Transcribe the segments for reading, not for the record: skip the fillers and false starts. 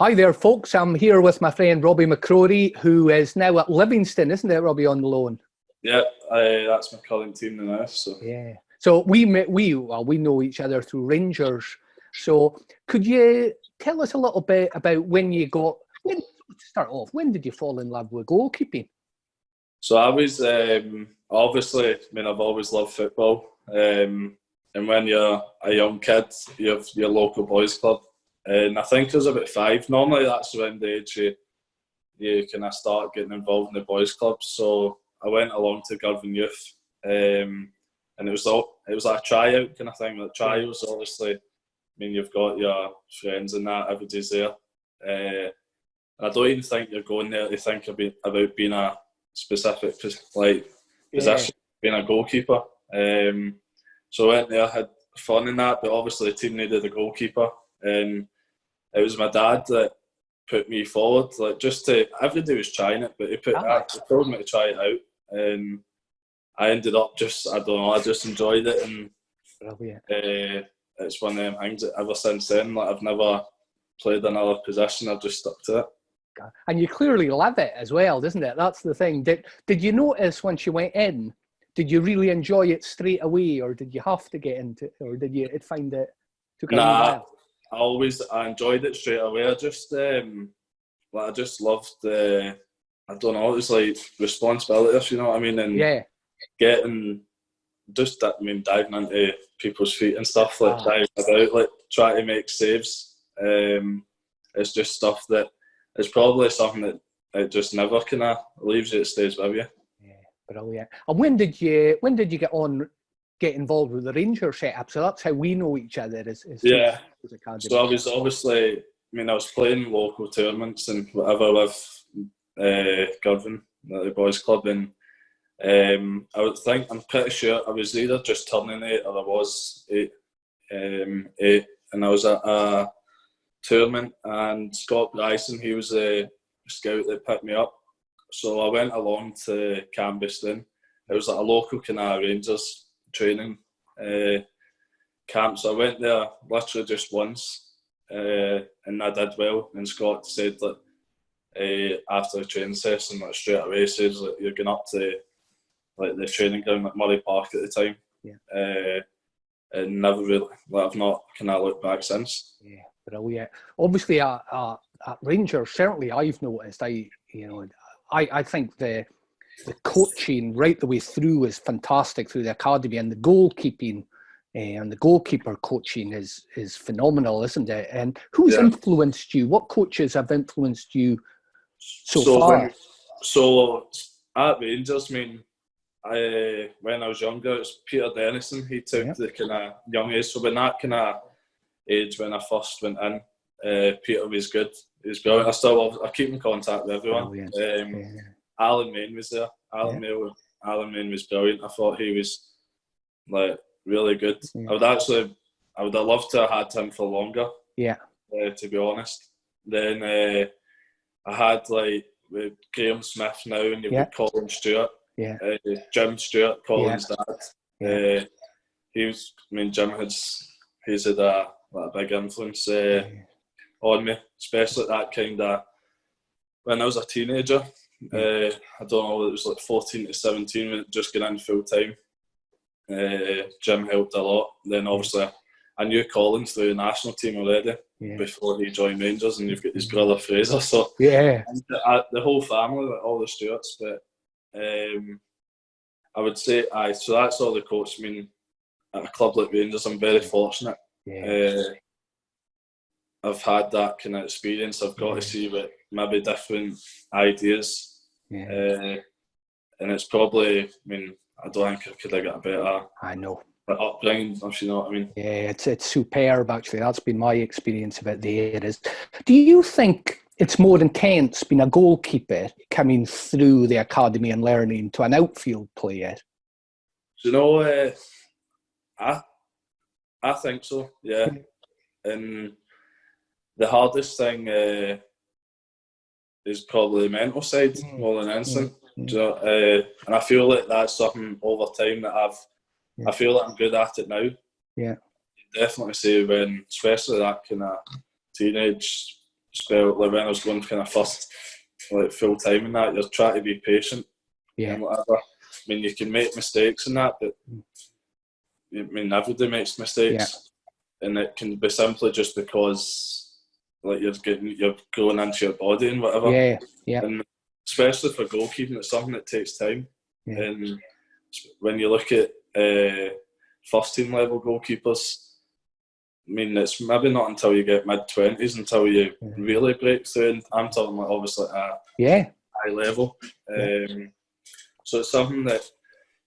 Hi there, folks. I'm here with my friend Robby McCrorie, who is now at Livingston, isn't it, Robby, on loan? Yeah, that's my current team now. So yeah. So we know each other through Rangers. So could you tell us a little bit about when did you fall in love with goalkeeping? So I was obviously, I've always loved football. And when you're a young kid, you have your local boys club. And I think I was about 5. Normally that's around the age you kind of start getting involved in the boys clubs. So I went along to Girvan Youth, and it was like a tryout kind of thing. Like trials, obviously, you've got your friends and that, everybody's there. And I don't even think you're going there to think about being a specific position, being a goalkeeper. So I went there, had fun in that, but obviously the team needed a goalkeeper, and it was my dad that put me forward. Everybody was trying it, but he told me to try it out, and I ended up I just enjoyed it, and it's one of them things that ever since then, I've never played another position. I've just stuck to it. And you clearly love it as well, doesn't it? That's the thing. Did you notice once you went in? Did you really enjoy it straight away, or did you have to get into it, or did you find it took a while? I enjoyed it straight away. I just loved the, I don't know, it was like responsibility, if you know what I mean, and getting diving into people's feet and stuff, diving about, trying to make saves. It's just stuff that is probably something that it just never kind of leaves you. It stays with you. Brilliant. And when did you get involved with the Rangers setup? So that's how we know each other. So I was obviously, I was playing local tournaments and whatever with Girvan, the boys club, and I'm pretty sure I was either just turning 8 or I was 8, and I was at a tournament, and Scott Bryson, he was a scout that picked me up. So I went along to Cambuston. It was like a local kind of Rangers training camp. So I went there literally just once, and I did well. And Scott said that after the training session, straight away, says you're going up to the training ground at Murray Park at the time. And never really, I've not kind of looked back since. Yeah, brilliant. Obviously, at Rangers, certainly I've noticed. I think the coaching right the way through is fantastic through the academy, and the goalkeeping and the goalkeeper coaching is phenomenal, isn't it? And who's influenced you? What coaches have influenced you so far? So at Rangers, when I was younger, it was Peter Dennison. He took the kind of young age. So when that kind of age, when I first went in, Peter was good. He was brilliant. I keep in contact with everyone. Alan Main was there. Alan Main was brilliant. I thought he was really good. I would have loved to have had him for longer. To be honest. Then I had with Graham Smith now, and you've got Colin Stewart. Jim Stewart, Colin's dad. Jim he's had a big influence on me, especially that kind of when I was a teenager. I don't know, it was 14 to 17 when it just got in full time. Jim helped a lot. Then obviously I knew Colin through the national team already before he joined Rangers, and you've got his brother Fraser. So the whole family, all the Stewarts. But I would say so that's all the coach. At a club like Rangers, I'm very fortunate. I've had that kind of experience. I've got to see what maybe different ideas, and it's probably. I don't think I could have got a better. I know. Upbringing, if you know what I mean. Yeah, it's superb. Actually, that's been my experience of it. Do you think it's more intense being a goalkeeper coming through the academy and learning to an outfield player? I think so. Yeah, and the hardest thing is probably the mental side more than anything. And I feel like that's something over time that I feel like I'm good at it now. Definitely say when, especially that kind of teenage spell, like when I was going kind of first, like full time and that, you're trying to be patient and whatever. I mean, you can make mistakes and that, but I mean, everybody makes mistakes, and it can be simply just because like you're going into your body and whatever. And especially for goalkeeping, it's something that takes time. And when you look at first team level goalkeepers, I mean, it's maybe not until you get mid-20s until you really break through. And I'm talking like obviously at high level. So it's something that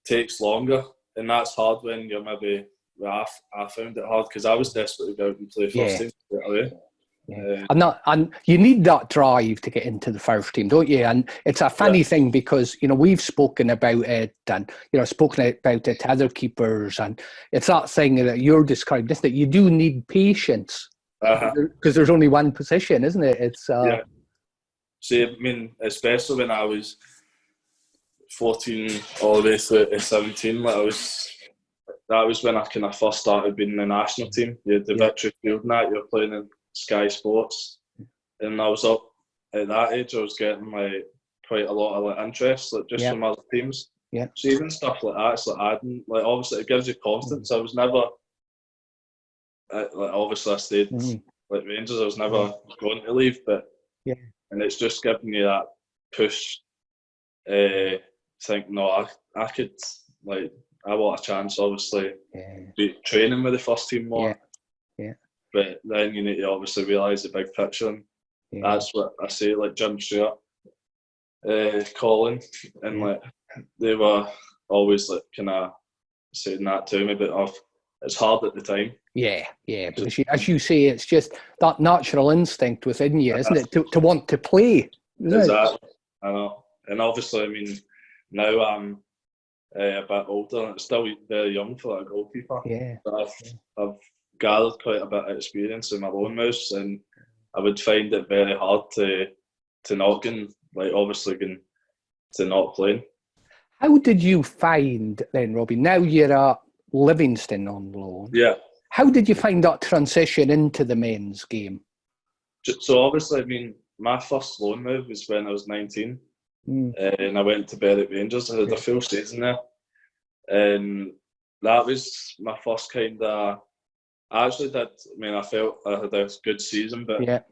takes longer, and that's hard when you're maybe. I found it hard because I was desperate to go out and play first team straight away. And you need that drive to get into the first team, don't you? And it's a funny thing because, you know, we've spoken about it and, you know, spoken about it to other keepers, and it's that thing that you're describing, isn't it? You do need patience because there's only one position, isn't it? It's See, I mean, especially when I was 14 all the way through to 17, like that was when I kind of first started being in the national team. You had the Victory Field and that, you were playing in Sky Sports, and I was up at that age. I was getting like quite a lot of like interest, like just from other teams. So even stuff like that, it's like adding, like obviously it gives you confidence. I was never like obviously I stayed like Rangers. I was never going to leave, but and it's just giving you that push. Think no, I could like I want a chance. Obviously, be training with the first team more. But then you need to obviously realise the big picture. And that's what I say, like Jim Stewart, Colin, and like they were always like kind of saying that to me, but it's hard at the time. Because as you say, it's just that natural instinct within you, isn't it, to want to play? Exactly. I know. And obviously, I mean, now I'm a bit older and still very young for a goalkeeper. But I've gathered quite a bit of experience in my loan moves, and I would find it very hard to not get, like obviously getting to not playing. How did you find then, Robby? Now you're at Livingston on loan. How did you find that transition into the men's game? So obviously, I mean, my first loan move was when I was 19, and I went to Berwick Rangers. I had a full season there, and that was my first kind of. I actually did. I mean, I felt I had a good season, but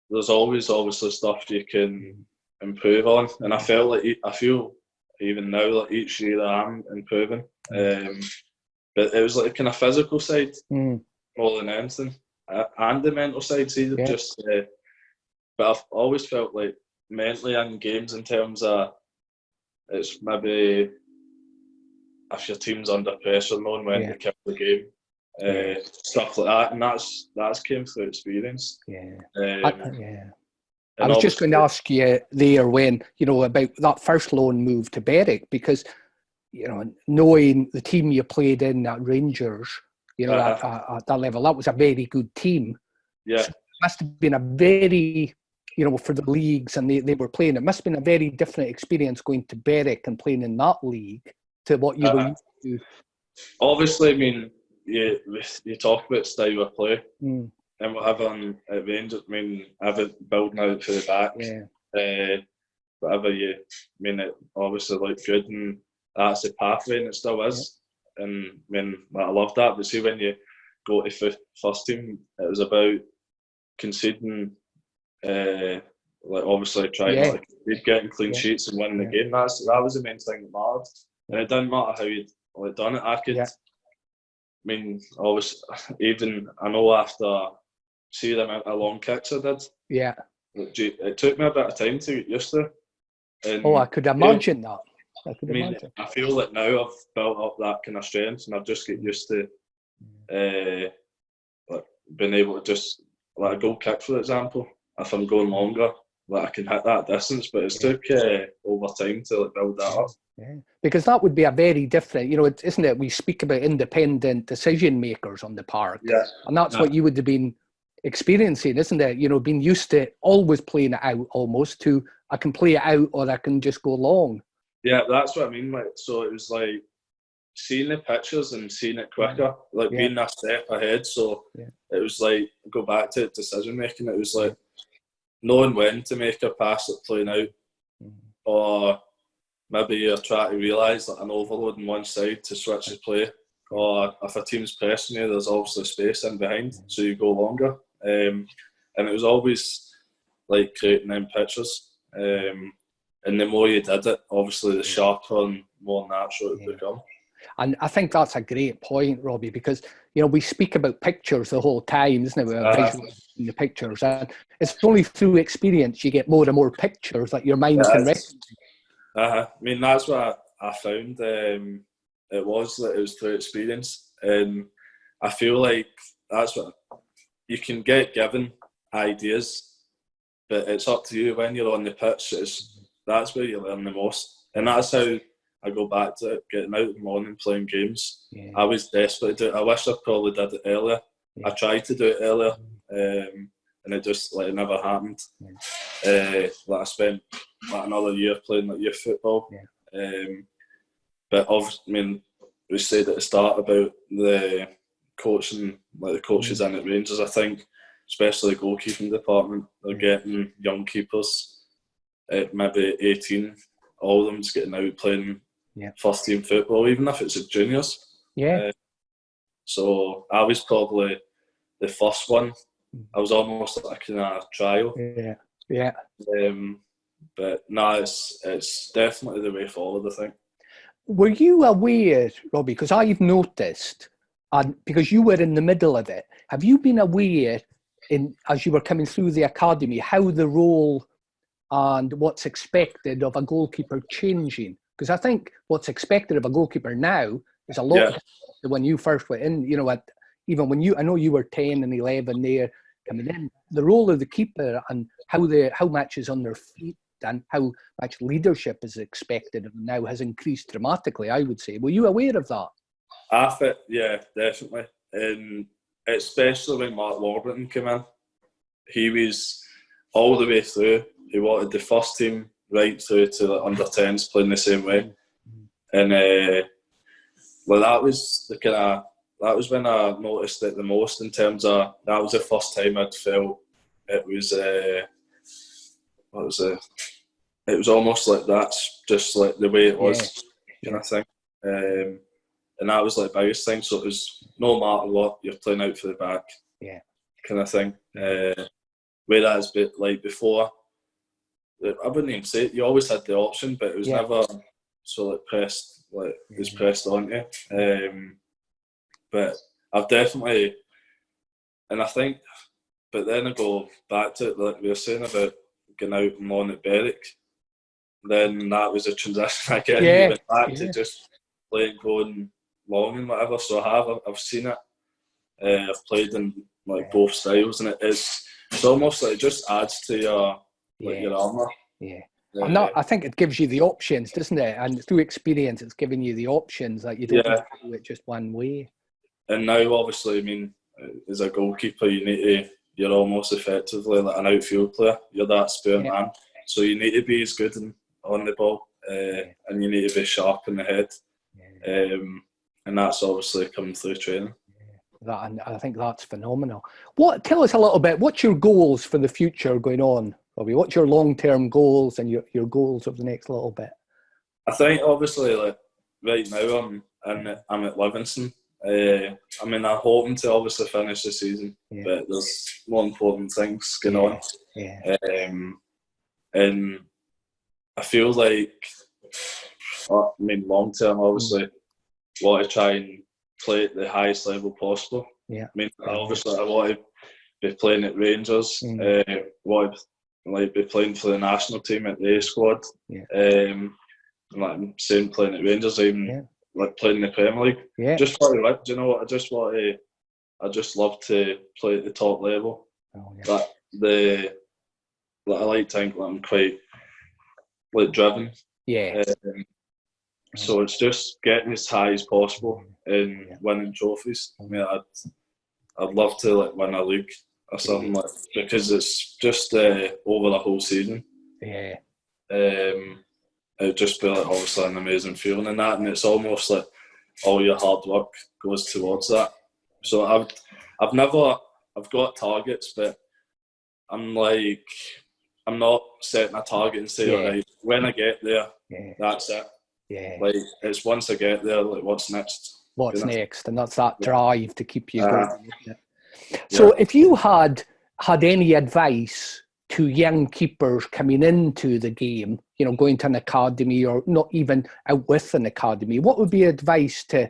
there's always obviously stuff you can improve on, and I feel even now like each year I'm improving. But it was like a kind of physical side more than anything, and the mental side. See, just. But I've always felt like mentally in games, in terms of it's maybe if your team's under pressure, knowing when to kill the game. Stuff like that, and that's came through experience. I was just going to ask you there when, you know, about that first loan move to Berwick, because, you know, knowing the team you played in at Rangers, you know, at that level, that was a very good team. So it must have been a very, you know, for the leagues and they were playing, it must have been a very different experience going to Berwick and playing in that league to what you were used to. Obviously, I mean, you talk about style of play and whatever at Rangers. I mean, building out for the backs, whatever I mean, it obviously looked good, and that's the pathway, and it still is. And I mean, I love that. But see, when you go to first team, it was about conceding, like obviously trying not to concede, getting clean sheets and winning the game. That was the main thing that mattered. And it didn't matter how you'd done it. I could. I mean, obviously, even I know after see the amount of long kicks I did. It took me a bit of time to get used to. And I could imagine that. I feel that now I've built up that kind of strength, and I've just get used to like being able to just like a goal kick, for example. If I'm going longer, like I can hit that distance, but it's took over time to build that up. Because that would be a very different, you know, isn't it? We speak about independent decision makers on the park, and that's what you would have been experiencing, isn't it? You know, being used to always playing it out almost to I can play it out or I can just go long. Yeah, that's what I mean. Like, so it was like seeing the pictures and seeing it quicker, like being a step ahead. So it was like, go back to decision making. It was like knowing when to make a pass at playing out, or maybe you're trying to realise that an overload on one side to switch the play, or if a team's pressing you, there's obviously space in behind, so you go longer. And it was always like creating them pictures. And the more you did it, obviously the sharper and more natural it become. And I think that's a great point, Robby, because we speak about pictures the whole time, isn't it? We're visualizing the pictures, and it's only through experience you get more and more pictures that your mind can recognize. I mean, that's what I found. It was through experience, and I feel like that's what you can get given ideas, but it's up to you when you're on the pitch. That's where you learn the most, and that's how I go back to it, getting out in the morning, playing games. Yeah. I was desperate to do it. I wish I probably did it earlier. Yeah. I tried to do it earlier, and it just never happened. Yeah. I spent another year playing youth football. Yeah. But obviously, we said at the start about the coaching, the coaches in at Rangers. I think, especially the goalkeeping department, they're getting young keepers at maybe 18. All of them's getting out playing first team football, even if it's at juniors. Yeah. So I was probably the first one. I was almost like a kind of trial. Yeah. Yeah. But no, it's definitely the way forward, I think. Were you aware, Robby, because I've noticed, and because you were in the middle of it, have you been aware, as you were coming through the academy, how the role and what's expected of a goalkeeper changing? Because I think what's expected of a goalkeeper now is a lot different than when you first went in. Even when I know you were 10 and 11 there coming in, the role of the keeper and how much is on their feet and how much leadership is expected of them now has increased dramatically, I would say. Were you aware of that? I think, yeah, definitely. And especially when Mark Warburton came in, he was all the way through. He wanted the first team right through to the under 10s playing the same way. And that was when I noticed it the most, in terms of that was the first time I'd felt it was it was almost like that's just like the way it was, kind of thing. And that was like the biggest thing. So it was no matter what, you're playing out for the back, kind of thing. Whereas before, I wouldn't even say it, you always had the option, but it was never pressed, it was pressed on you. But I've definitely, and I think, but then I go back to it, like we were saying about going out and on at Berwick, then that was a transition again. You went back to just playing, going long and whatever. So I've seen it. I've played in both styles, and it's almost like it just adds to your armour. Yeah. And that, I think it gives you the options, doesn't it? And through experience, it's giving you the options that you don't have to do it just one way. And now, obviously, I mean, as a goalkeeper, you're almost effectively like an outfield player. You're that spare man. So you need to be as good on the ball, and you need to be sharp in the head. And that's obviously coming through training. And I think that's phenomenal. Tell us a little bit, what's your goals for the future going on, Robby? What's your long-term goals and your goals of the next little bit? I think, obviously, right now I'm at Livingston. I'm hoping to obviously finish the season, but there's more important things going on. And I feel like, long term, obviously, want to try and play at the highest level possible. Obviously, I want to be playing at Rangers. Want to be playing for the national team at the A squad. I'm saying playing at Rangers, even playing in the Premier League. Just what I like. Do you know what? I just love to play at the top level. I like to think that I'm quite driven. So it's just getting as high as possible and winning trophies. I'd love to win a league or something, because it's just over the whole season. It'd just be obviously an amazing feeling in that, and it's almost like all your hard work goes towards that. So I've got targets, but I'm I'm not setting a target and saying, all right, when I get there, that's it. Yeah. Like, it's once I get there, like, what's next? What's next? And that's that drive to keep you going. Yeah. So if you had any advice to young keepers coming into the game, you know, going to an academy or not even out with an academy, what would be advice to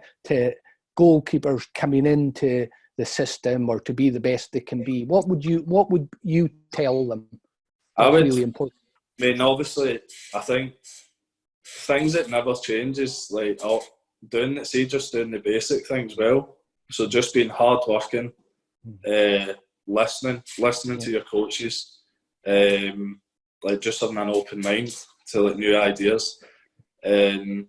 goalkeepers coming into the system or to be the best they can be? What would you tell them? That's really important. I mean, obviously, I think things that never change is like just doing the basic things well. So just being hardworking, listening to your coaches, like just having an open mind to like new ideas, and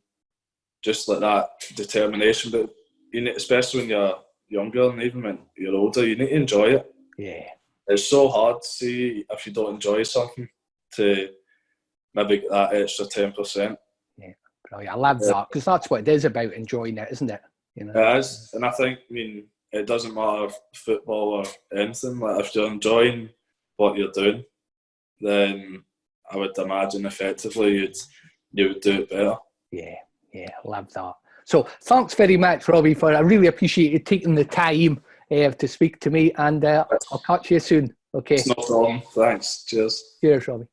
just like that determination. But you need, especially when you're younger and even when you're older, you need to enjoy it. Yeah, it's so hard to see if you don't enjoy something to maybe get that extra 10%. Yeah, brilliant. I love that because that's what it is about, enjoying it, isn't it? You know, it is, and I think, I mean, it doesn't matter if football or anything. Like, if you're enjoying what you're doing, then I would imagine effectively you would do it better. Yeah, love that. So thanks very much, Robby, I really appreciate you taking the time to speak to me, and I'll catch you soon. Okay. It's no problem. Thanks. Cheers. Cheers, Robby.